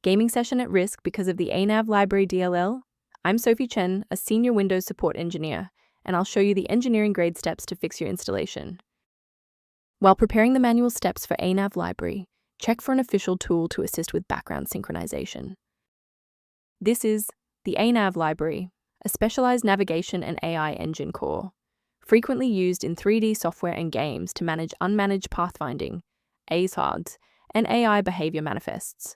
Gaming session at risk because of the Anav Library DLL? I'm Sophie Chen, a senior Windows support engineer, and I'll show you the engineering grade steps to fix your installation. While preparing the manual steps for Anav Library, check for an official tool to assist with background synchronization. This is the Anav Library, a specialized navigation and AI engine core, frequently used in 3D software and games to manage unmanaged pathfinding, ASARDs, and AI behavior manifests.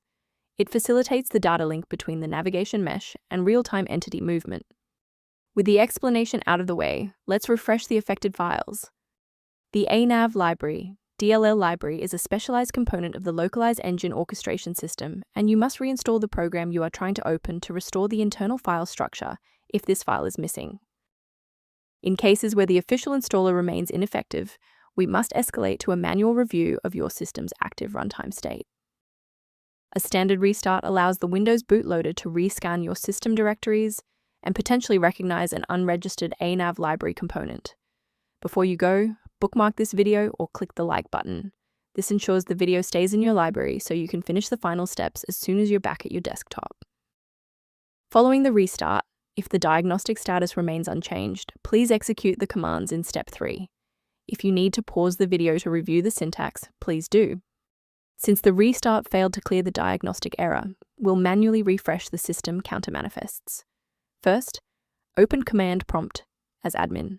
It facilitates the data link between the navigation mesh and real-time entity movement. With the explanation out of the way, let's refresh the affected files. The Anav Library DLL library is a specialized component of the Localized engine orchestration system, and you must reinstall the program you are trying to open to restore the internal file structure if this file is missing. In cases where the official installer remains ineffective, we must escalate to a manual review of your system's active runtime state. A standard restart allows the Windows bootloader to rescan your system directories and potentially recognize an unregistered Anav library component. Before you go, bookmark this video or click the like button. This ensures the video stays in your library so you can finish the final steps as soon as you're back at your desktop. Following the restart, if the diagnostic status remains unchanged, please execute the commands in step 3. If you need to pause the video to review the syntax, please do. Since the restart failed to clear the diagnostic error, we'll manually refresh the system counter manifests. First, open command prompt as admin.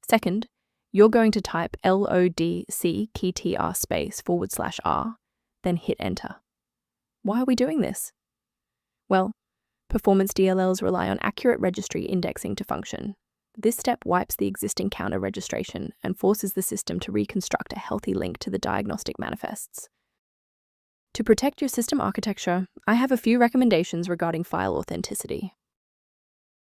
Second, you're going to type lodc_r, then hit enter. Why are we doing this? Well, performance DLLs rely on accurate registry indexing to function. This step wipes the existing counter registration and forces the system to reconstruct a healthy link to the diagnostic manifests. To protect your system architecture, I have a few recommendations regarding file authenticity.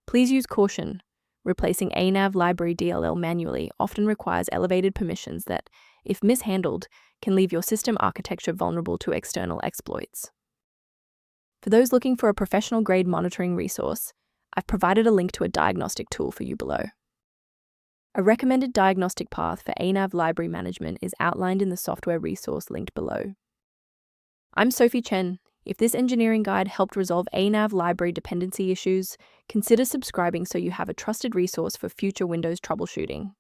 Please use caution. Replacing Anav Library DLL manually often requires elevated permissions that, if mishandled, can leave your system architecture vulnerable to external exploits. For those looking for a professional-grade monitoring resource, I've provided a link to a diagnostic tool for you below. A recommended diagnostic path for Anav library management is outlined in the software resource linked below. I'm Sophie Chen. If this engineering guide helped resolve Anav library dependency issues, consider subscribing so you have a trusted resource for future Windows troubleshooting.